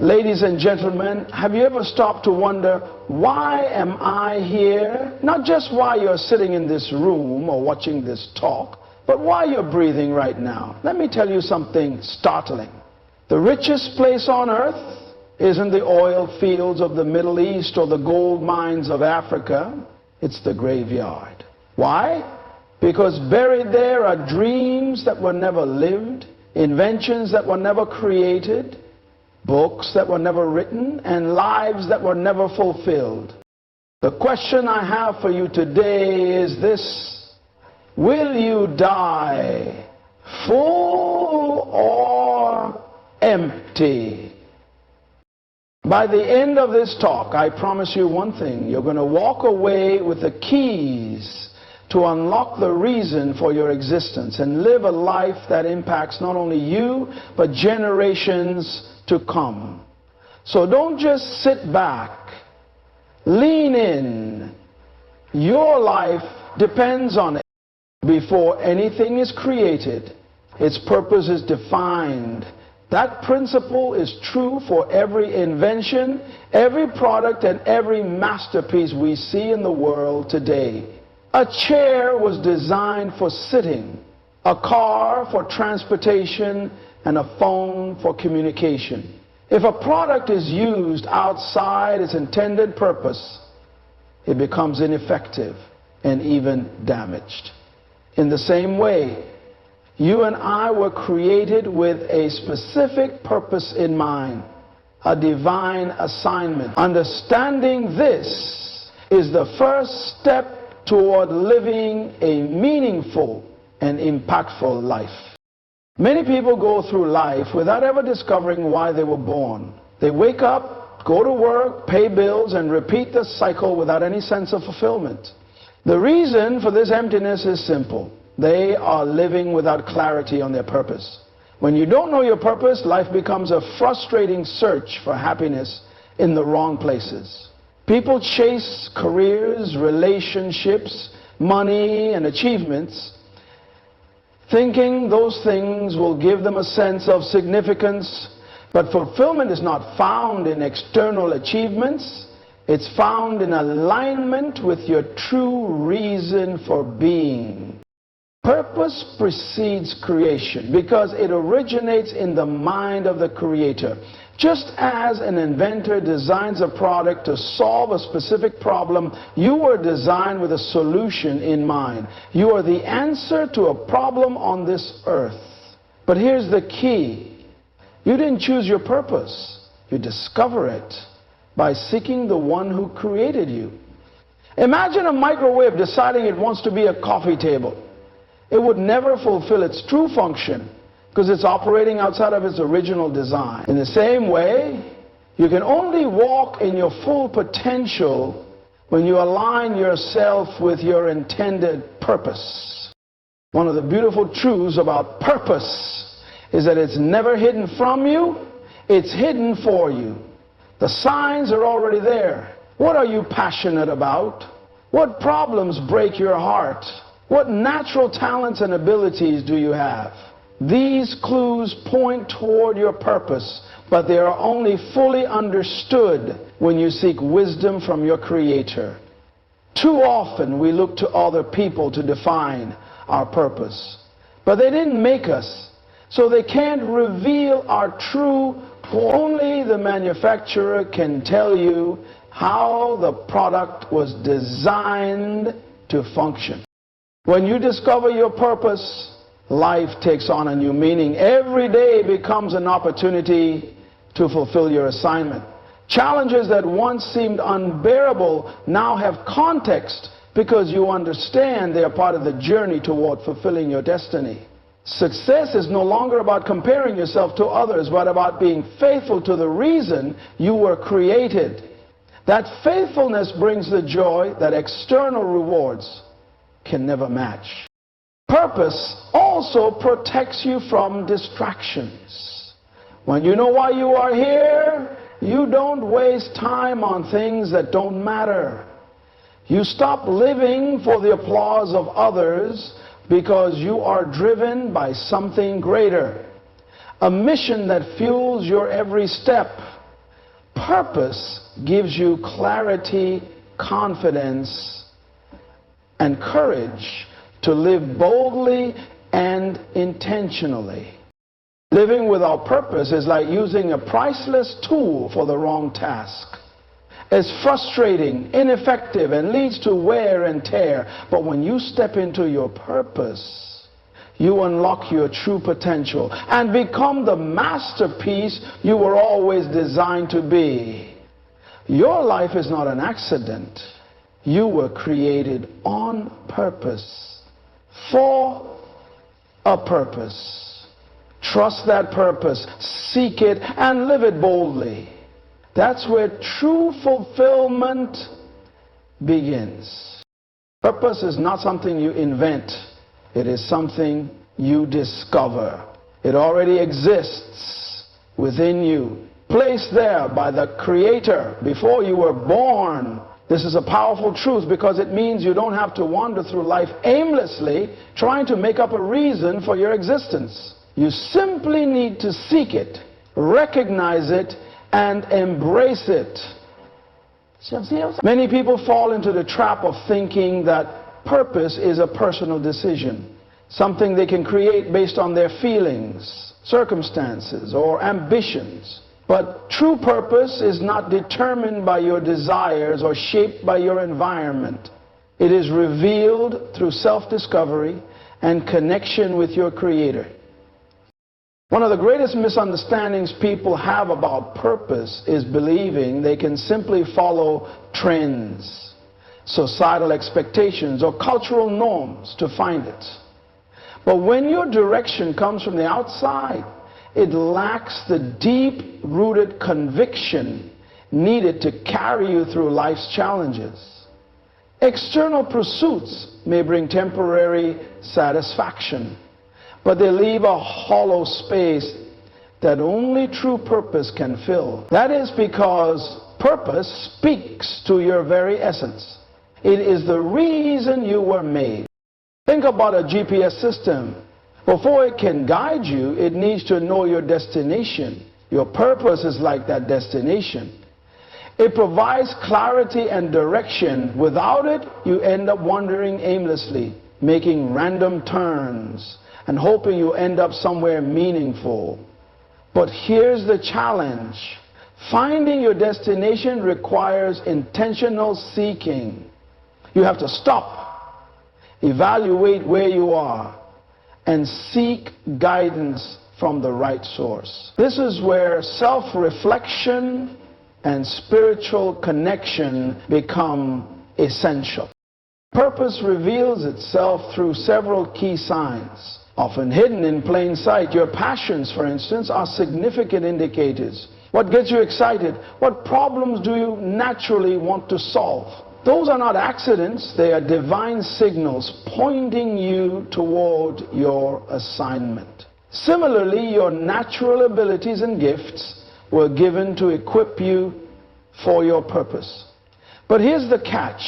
Ladies and gentlemen, have you ever stopped to wonder, why am I here? Not just why you're sitting in this room or watching this talk, but why you're breathing right now. Let me tell you something startling. The richest place on earth isn't the oil fields of the Middle East or the gold mines of Africa. It's the graveyard. Why? Because buried there are dreams that were never lived, inventions that were never created, books that were never written, and lives that were never fulfilled. The question I have for you today is this: will you die full or empty? By the end of this talk, I promise you one thing: you're going to walk away with the keys to unlock the reason for your existence and live a life that impacts not only you, but generations to come. So don't just sit back. Lean in. Your life depends on it. Before anything is created, its purpose is defined. That principle is true for every invention, every product, and every masterpiece we see in the world today. A chair was designed for sitting, a car for transportation, and a phone for communication. If a product is used outside its intended purpose, it becomes ineffective and even damaged. In the same way, you and I were created with a specific purpose in mind, a divine assignment. Understanding this is the first step toward living a meaningful and impactful life. Many people go through life without ever discovering why they were born. They wake up, go to work, pay bills, and repeat the cycle without any sense of fulfillment. The reason for this emptiness is simple. They are living without clarity on their purpose. When you don't know your purpose, life becomes a frustrating search for happiness in the wrong places. People chase careers, relationships, money, and achievements, thinking those things will give them a sense of significance. But fulfillment is not found in external achievements. It's found in alignment with your true reason for being. Purpose precedes creation because it originates in the mind of the Creator. Just as an inventor designs a product to solve a specific problem, you were designed with a solution in mind. You are the answer to a problem on this earth. But here's the key. You didn't choose your purpose. You discover it by seeking the one who created you. Imagine a microwave deciding it wants to be a coffee table. It would never fulfill its true function because it's operating outside of its original design. In the same way, you can only walk in your full potential when you align yourself with your intended purpose. One of the beautiful truths about purpose is that it's never hidden from you, it's hidden for you. The signs are already there. What are you passionate about? What problems break your heart? What natural talents and abilities do you have? These clues point toward your purpose, but they are only fully understood when you seek wisdom from your Creator. Too often we look to other people to define our purpose, but they didn't make us, so they can't reveal our true. Only the manufacturer can tell you how the product was designed to function. When you discover your purpose, life takes on a new meaning. Every day becomes an opportunity to fulfill your assignment. Challenges that once seemed unbearable now have context because you understand they are part of the journey toward fulfilling your destiny. Success is no longer about comparing yourself to others, but about being faithful to the reason you were created. That faithfulness brings the joy that external rewards can never match. Purpose also protects you from distractions. When you know why you are here, you don't waste time on things that don't matter. You stop living for the applause of others because you are driven by something greater. A mission that fuels your every step. Purpose gives you clarity, confidence, and courage to live boldly and intentionally. Living without purpose is like using a priceless tool for the wrong task. It's frustrating, ineffective, and leads to wear and tear. But when you step into your purpose, you unlock your true potential and become the masterpiece you were always designed to be. Your life is not an accident. You were created on purpose, for a purpose. Trust that purpose, seek it, and live it boldly. That's where true fulfillment begins. Purpose is not something you invent. It is something you discover. It already exists within you, placed there by the Creator before you were born. This is a powerful truth because it means you don't have to wander through life aimlessly trying to make up a reason for your existence. You simply need to seek it, recognize it, and embrace it. Many people fall into the trap of thinking that purpose is a personal decision, something they can create based on their feelings, circumstances, or ambitions. But true purpose is not determined by your desires or shaped by your environment. It is revealed through self-discovery and connection with your Creator. One of the greatest misunderstandings people have about purpose is believing they can simply follow trends, societal expectations, or cultural norms to find it. But when your direction comes from the outside, it lacks the deep-rooted conviction needed to carry you through life's challenges. External pursuits may bring temporary satisfaction, but they leave a hollow space that only true purpose can fill. That is because purpose speaks to your very essence. It is the reason you were made. Think about a GPS system. Before it can guide you, it needs to know your destination. Your purpose is like that destination. It provides clarity and direction. Without it, you end up wandering aimlessly, making random turns, and hoping you end up somewhere meaningful. But here's the challenge. Finding your destination requires intentional seeking. You have to stop, evaluate where you are, and seek guidance from the right source. This is where self-reflection and spiritual connection become essential. Purpose reveals itself through several key signs, often hidden in plain sight. Your passions, for instance, are significant indicators. What gets you excited? What problems do you naturally want to solve? Those are not accidents, they are divine signals pointing you toward your assignment. Similarly, your natural abilities and gifts were given to equip you for your purpose. But here's the catch.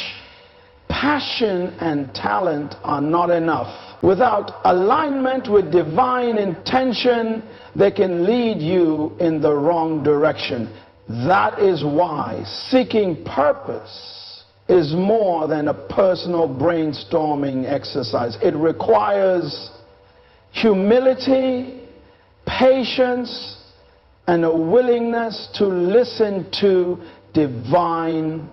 Passion and talent are not enough. Without alignment with divine intention, they can lead you in the wrong direction. That is why seeking purpose is more than a personal brainstorming exercise. It requires humility, patience, and a willingness to listen to divine.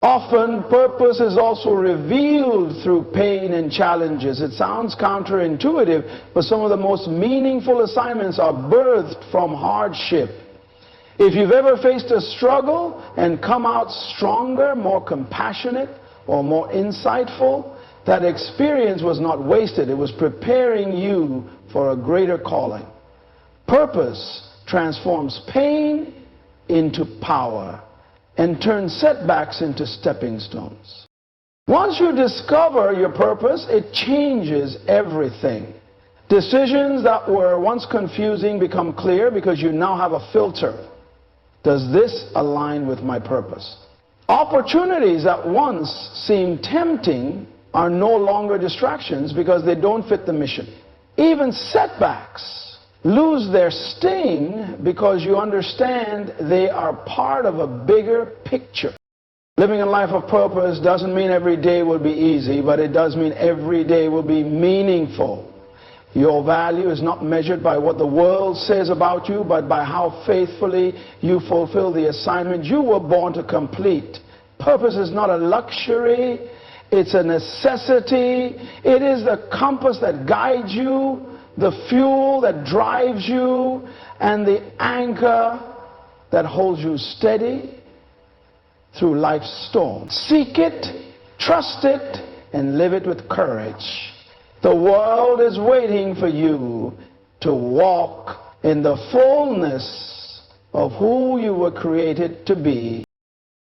Often, purpose is also revealed through pain and challenges. It sounds counterintuitive, but some of the most meaningful assignments are birthed from hardship. If you've ever faced a struggle and come out stronger, more compassionate, or more insightful, that experience was not wasted. It was preparing you for a greater calling. Purpose transforms pain into power and turns setbacks into stepping stones. Once you discover your purpose, it changes everything. Decisions that were once confusing become clear because you now have a filter. Does this align with my purpose? Opportunities that once seemed tempting are no longer distractions because they don't fit the mission. Even setbacks lose their sting because you understand they are part of a bigger picture. Living a life of purpose doesn't mean every day will be easy, but it does mean every day will be meaningful. Your value is not measured by what the world says about you, but by how faithfully you fulfill the assignment you were born to complete. Purpose is not a luxury, it's a necessity. It is the compass that guides you, the fuel that drives you, and the anchor that holds you steady through life's storm. Seek it, trust it, and live it with courage. The world is waiting for you to walk in the fullness of who you were created to be.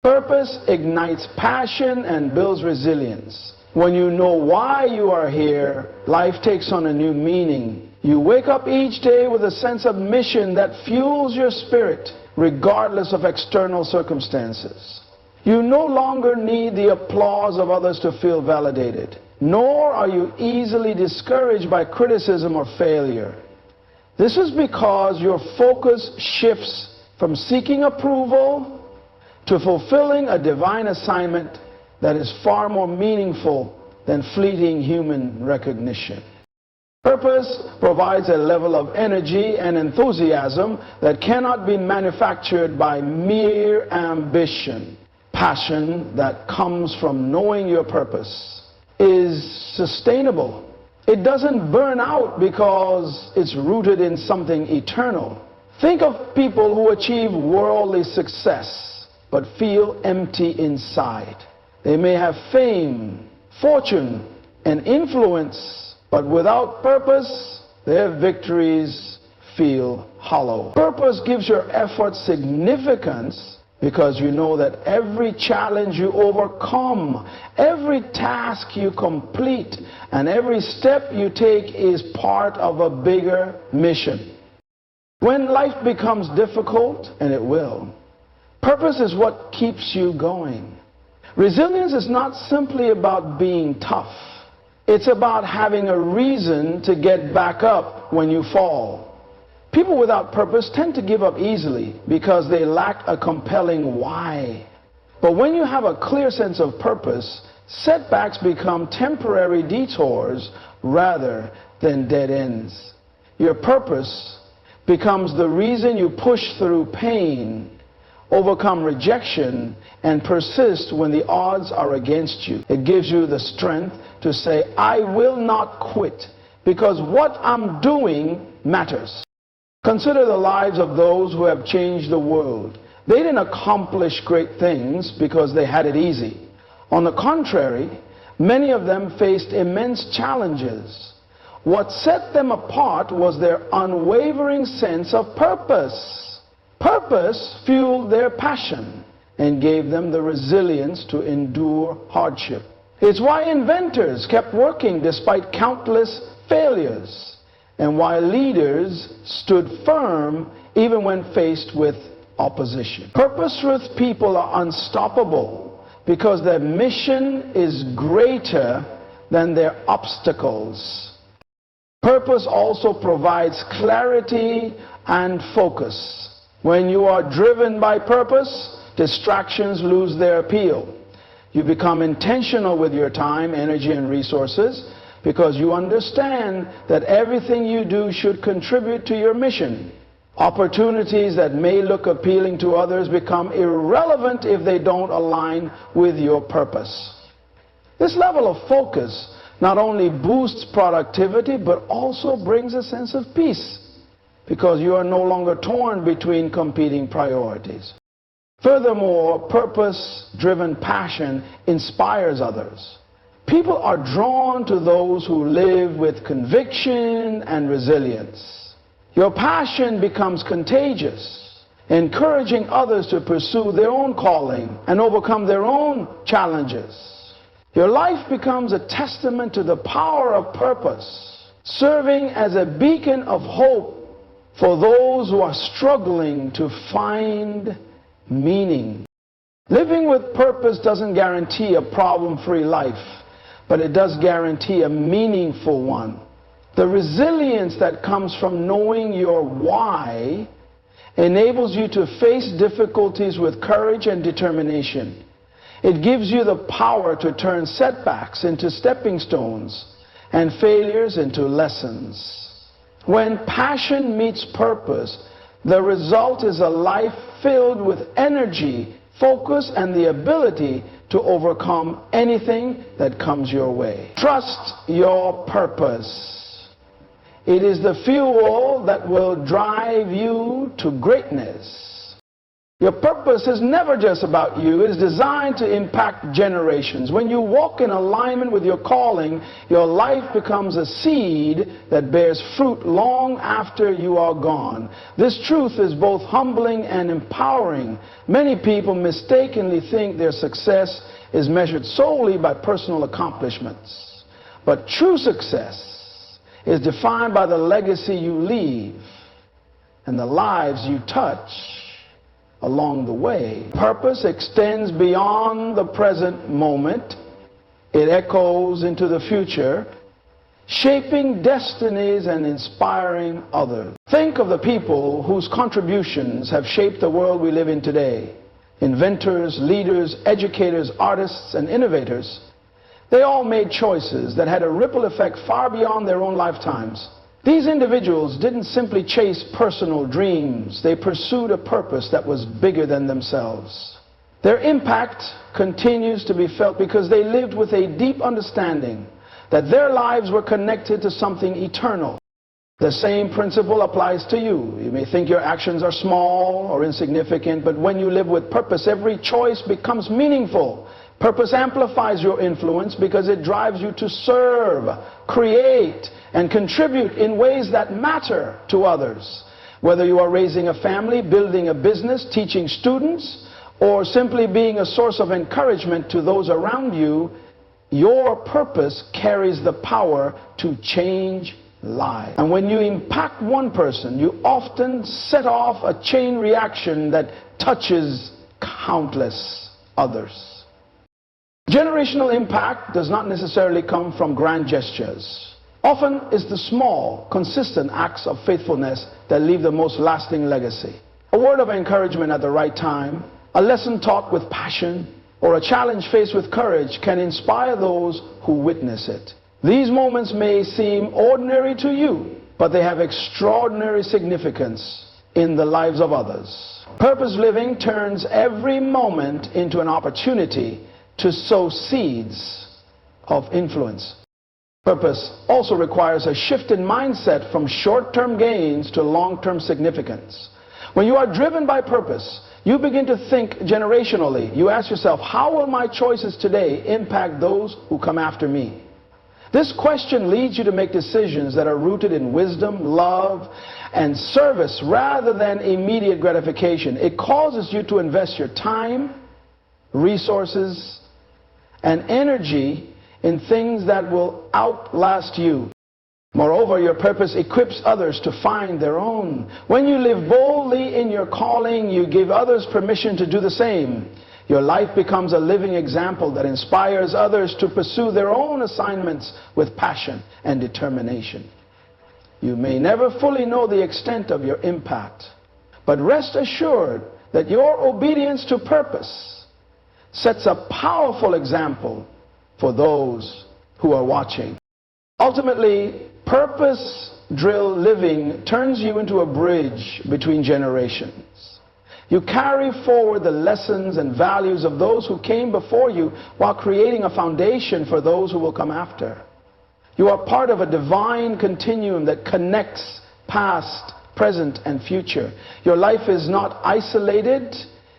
Purpose ignites passion and builds resilience. When you know why you are here, life takes on a new meaning. You wake up each day with a sense of mission that fuels your spirit, regardless of external circumstances. You no longer need the applause of others to feel validated, nor are you easily discouraged by criticism or failure. This is because your focus shifts from seeking approval to fulfilling a divine assignment that is far more meaningful than fleeting human recognition. Purpose provides a level of energy and enthusiasm that cannot be manufactured by mere ambition. Passion that comes from knowing your purpose is sustainable. It doesn't burn out because it's rooted in something eternal. Think of people who achieve worldly success but feel empty inside. They may have fame, fortune, and influence, but without purpose, their victories feel hollow. Purpose gives your effort significance because you know that every challenge you overcome, every task you complete, and every step you take is part of a bigger mission. When life becomes difficult, and it will, purpose is what keeps you going. Resilience is not simply about being tough. It's about having a reason to get back up when you fall. People without purpose tend to give up easily because they lack a compelling why. But when you have a clear sense of purpose, setbacks become temporary detours rather than dead ends. Your purpose becomes the reason you push through pain, overcome rejection, and persist when the odds are against you. It gives you the strength to say, I will not quit because what I'm doing matters. Consider the lives of those who have changed the world. They didn't accomplish great things because they had it easy. On the contrary, many of them faced immense challenges. What set them apart was their unwavering sense of purpose. Purpose fueled their passion and gave them the resilience to endure hardship. It's why inventors kept working despite countless failures, and why leaders stood firm even when faced with opposition. Purposeless people are unstoppable because their mission is greater than their obstacles. Purpose also provides clarity and focus. When you are driven by purpose, distractions lose their appeal. You become intentional with your time, energy, and resources because you understand that everything you do should contribute to your mission. Opportunities that may look appealing to others become irrelevant if they don't align with your purpose. This level of focus not only boosts productivity but also brings a sense of peace because you are no longer torn between competing priorities. Furthermore, purpose-driven passion inspires others. People are drawn to those who live with conviction and resilience. Your passion becomes contagious, encouraging others to pursue their own calling and overcome their own challenges. Your life becomes a testament to the power of purpose, serving as a beacon of hope for those who are struggling to find meaning. Living with purpose doesn't guarantee a problem-free life, but it does guarantee a meaningful one. The resilience that comes from knowing your why enables you to face difficulties with courage and determination. It gives you the power to turn setbacks into stepping stones and failures into lessons. When passion meets purpose, the result is a life filled with energy, focus, and the ability to overcome anything that comes your way. Trust your purpose. It is the fuel that will drive you to greatness. Your purpose is never just about you. It is designed to impact generations. When you walk in alignment with your calling, your life becomes a seed that bears fruit long after you are gone. This truth is both humbling and empowering. Many people mistakenly think their success is measured solely by personal accomplishments. But true success is defined by the legacy you leave and the lives you touch along the way. Purpose extends beyond the present moment. It echoes into the future, shaping destinies and inspiring others. Think of the people whose contributions have shaped the world we live in today. Inventors, leaders, educators, artists, and innovators. They all made choices that had a ripple effect far beyond their own lifetimes. These individuals didn't simply chase personal dreams. They pursued a purpose that was bigger than themselves. Their impact continues to be felt because they lived with a deep understanding that their lives were connected to something eternal. The same principle applies to you. You may think your actions are small or insignificant, but when you live with purpose, every choice becomes meaningful. Purpose amplifies your influence because it drives you to serve, create, and contribute in ways that matter to others. Whether you are raising a family, building a business, teaching students, or simply being a source of encouragement to those around you, your purpose carries the power to change lives. And when you impact one person, you often set off a chain reaction that touches countless others. Generational impact does not necessarily come from grand gestures. Often it's the small, consistent acts of faithfulness that leave the most lasting legacy. A word of encouragement at the right time, a lesson taught with passion, or a challenge faced with courage can inspire those who witness it. These moments may seem ordinary to you, but they have extraordinary significance in the lives of others. Purpose living turns every moment into an opportunity to sow seeds of influence. Purpose also requires a shift in mindset from short-term gains to long-term significance. When you are driven by purpose, you begin to think generationally. You ask yourself, how will my choices today impact those who come after me? This question leads you to make decisions that are rooted in wisdom, love, and service rather than immediate gratification. It causes you to invest your time, resources, and energy in things that will outlast you. Moreover, your purpose equips others to find their own. When you live boldly in your calling, you give others permission to do the same. Your life becomes a living example that inspires others to pursue their own assignments with passion and determination. You may never fully know the extent of your impact, but rest assured that your obedience to purpose sets a powerful example for those who are watching. Ultimately, purpose-drilled living turns you into a bridge between generations. You carry forward the lessons and values of those who came before you while creating a foundation for those who will come after. You are part of a divine continuum that connects past, present, and future. Your life is not isolated.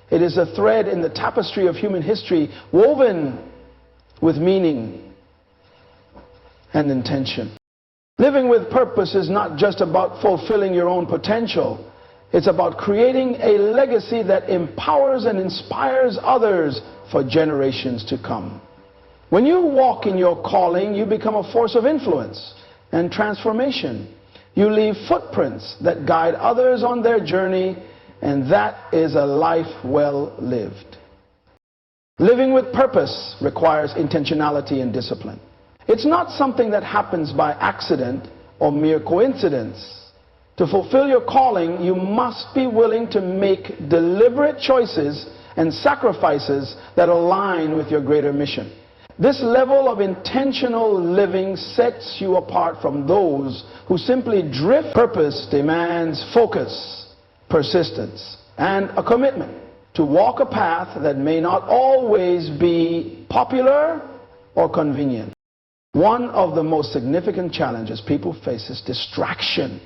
It is a thread in the tapestry of human history, woven with meaning and intention. Living with purpose is not just about fulfilling your own potential. It's about creating a legacy that empowers and inspires others for generations to come. When you walk in your calling, you become a force of influence and transformation. You leave footprints that guide others on their journey, and that is a life well lived. Living with purpose requires intentionality and discipline. It's not something that happens by accident or mere coincidence. To fulfill your calling, you must be willing to make deliberate choices and sacrifices that align with your greater mission. This level of intentional living sets you apart from those who simply drift. Purpose demands focus, persistence, and a commitment to walk a path that may not always be popular or convenient. One of the most significant challenges people face is distraction.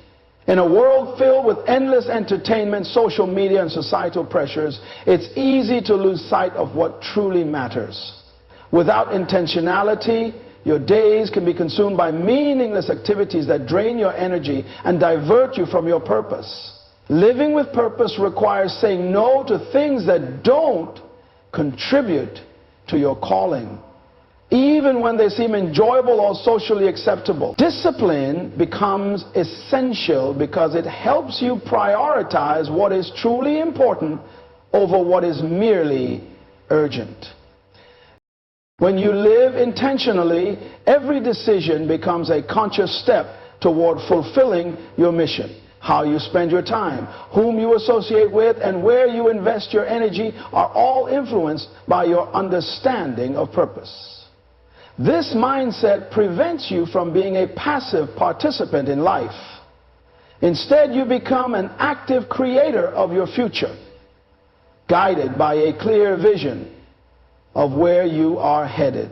In a world filled with endless entertainment, social media, and societal pressures, it's easy to lose sight of what truly matters. Without intentionality, your days can be consumed by meaningless activities that drain your energy and divert you from your purpose. Living with purpose requires saying no to things that don't contribute to your calling, even when they seem enjoyable or socially acceptable. Discipline becomes essential because it helps you prioritize what is truly important over what is merely urgent. When you live intentionally, every decision becomes a conscious step toward fulfilling your mission. How you spend your time, whom you associate with, and where you invest your energy are all influenced by your understanding of purpose. This mindset prevents you from being a passive participant in life. Instead, you become an active creator of your future, guided by a clear vision of where you are headed.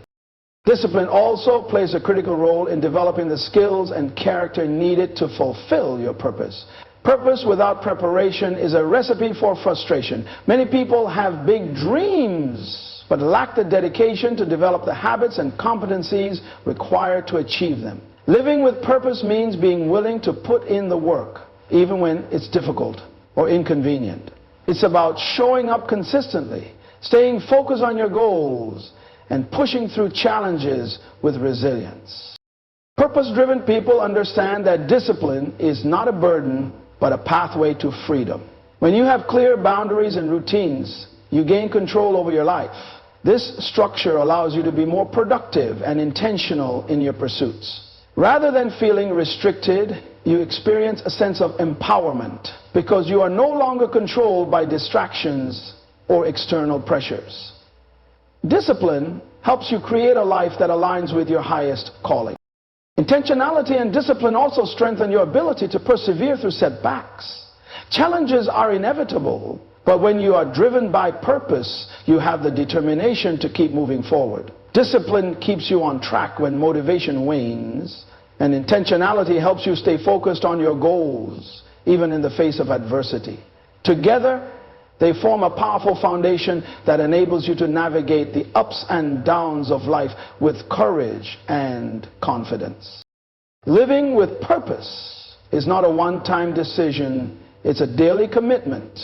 Discipline also plays a critical role in developing the skills and character needed to fulfill your purpose. Purpose without preparation is a recipe for frustration. Many people have big dreams, but lack the dedication to develop the habits and competencies required to achieve them. Living with purpose means being willing to put in the work, even when it's difficult or inconvenient. It's about showing up consistently, staying focused on your goals, and pushing through challenges with resilience. Purpose-driven people understand that discipline is not a burden, but a pathway to freedom. When you have clear boundaries and routines, you gain control over your life. This structure allows you to be more productive and intentional in your pursuits. Rather than feeling restricted, you experience a sense of empowerment because you are no longer controlled by distractions or external pressures. Discipline helps you create a life that aligns with your highest calling. Intentionality and discipline also strengthen your ability to persevere through setbacks. Challenges are inevitable, but when you are driven by purpose, you have the determination to keep moving forward. Discipline keeps you on track when motivation wanes, and intentionality helps you stay focused on your goals, even in the face of adversity. Together, they form a powerful foundation that enables you to navigate the ups and downs of life with courage and confidence. Living with purpose is not a one-time decision. It's a daily commitment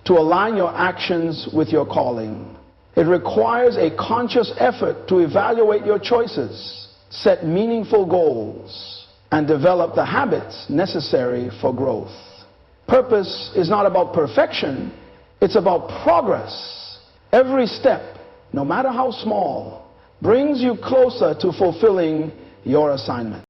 to align your actions with your calling. It requires a conscious effort to evaluate your choices, set meaningful goals, and develop the habits necessary for growth. Purpose is not about perfection. It's about progress. Every step, no matter how small, brings you closer to fulfilling your assignment.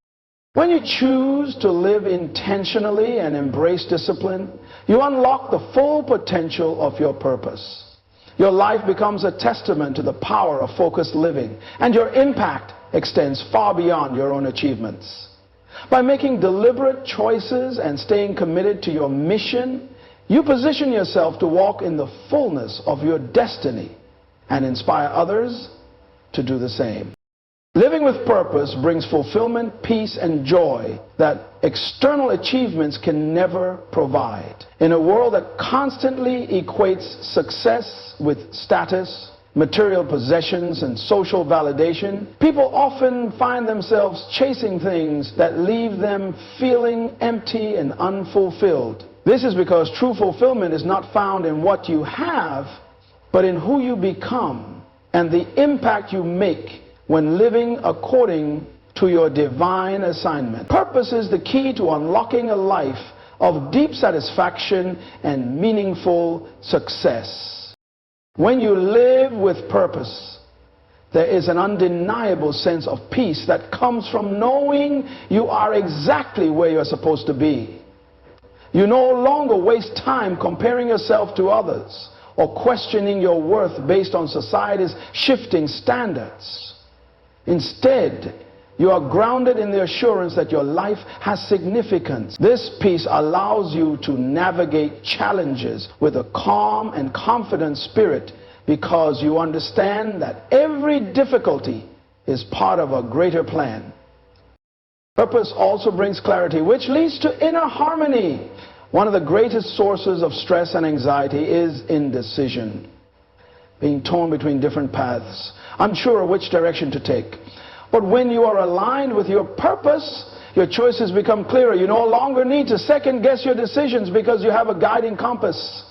When you choose to live intentionally and embrace discipline, you unlock the full potential of your purpose. Your life becomes a testament to the power of focused living, and your impact extends far beyond your own achievements. By making deliberate choices and staying committed to your mission, you position yourself to walk in the fullness of your destiny and inspire others to do the same. Living with purpose brings fulfillment, peace, and joy that external achievements can never provide. In a world that constantly equates success with status, material possessions, and social validation, people often find themselves chasing things that leave them feeling empty and unfulfilled. This is because true fulfillment is not found in what you have, but in who you become and the impact you make when living according to your divine assignment. Purpose is the key to unlocking a life of deep satisfaction and meaningful success. When you live with purpose, there is an undeniable sense of peace that comes from knowing you are exactly where you're supposed to be. You no longer waste time comparing yourself to others or questioning your worth based on society's shifting standards. Instead, you are grounded in the assurance that your life has significance. This peace allows you to navigate challenges with a calm and confident spirit, because you understand that every difficulty is part of a greater plan. Purpose also brings clarity, which leads to inner harmony. One of the greatest sources of stress and anxiety is indecision, being torn between different paths, unsure which direction to take. But when you are aligned with your purpose, your choices become clearer. You no longer need to second guess your decisions because you have a guiding compass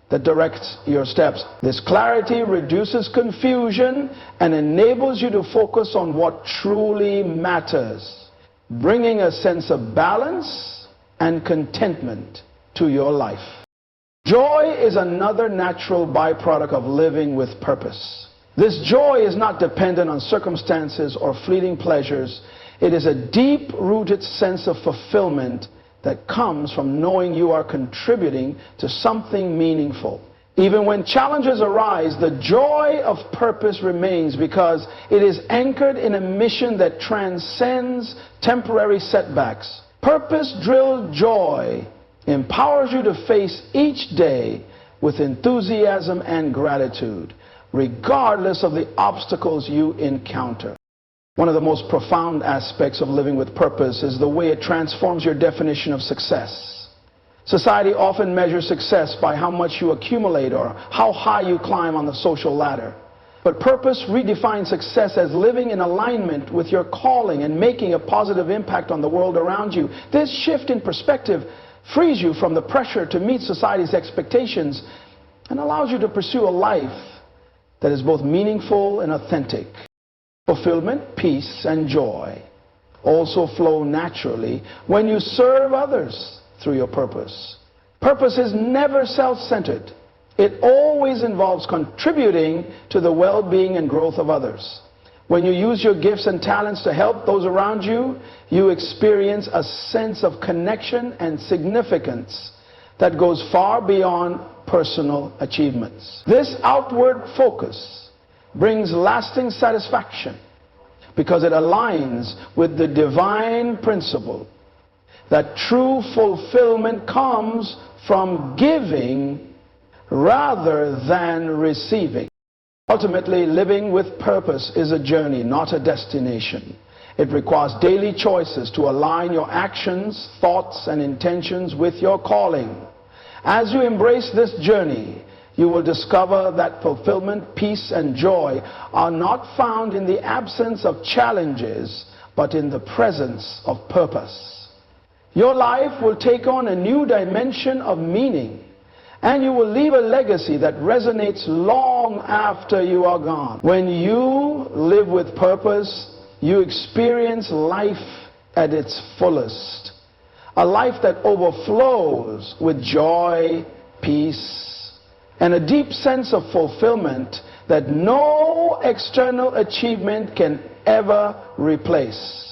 that directs your steps. This clarity reduces confusion and enables you to focus on what truly matters, bringing a sense of balance and contentment to your life. Joy is another natural byproduct of living with purpose. This joy is not dependent on circumstances or fleeting pleasures. It is a deep-rooted sense of fulfillment that comes from knowing you are contributing to something meaningful. Even when challenges arise, the joy of purpose remains because it is anchored in a mission that transcends temporary setbacks. Purpose-drilled joy empowers you to face each day with enthusiasm and gratitude, regardless of the obstacles you encounter. One of the most profound aspects of living with purpose is the way it transforms your definition of success. Society often measures success by how much you accumulate or how high you climb on the social ladder. But purpose redefines success as living in alignment with your calling and making a positive impact on the world around you. This shift in perspective frees you from the pressure to meet society's expectations and allows you to pursue a life that is both meaningful and authentic. Fulfillment, peace, and joy also flow naturally when you serve others through your purpose. Purpose is never self-centered. It always involves contributing to the well-being and growth of others. When you use your gifts and talents to help those around you, you experience a sense of connection and significance that goes far beyond personal achievements. This outward focus brings lasting satisfaction because it aligns with the divine principle that true fulfillment comes from giving rather than receiving. Ultimately, living with purpose is a journey, not a destination. It requires daily choices to align your actions, thoughts, and intentions with your calling. As you embrace this journey, you will discover that fulfillment, peace, and joy are not found in the absence of challenges, but in the presence of purpose. Your life will take on a new dimension of meaning, and you will leave a legacy that resonates long after you are gone. When you live with purpose, you experience life at its fullest. A life that overflows with joy, peace, and a deep sense of fulfillment that no external achievement can ever replace.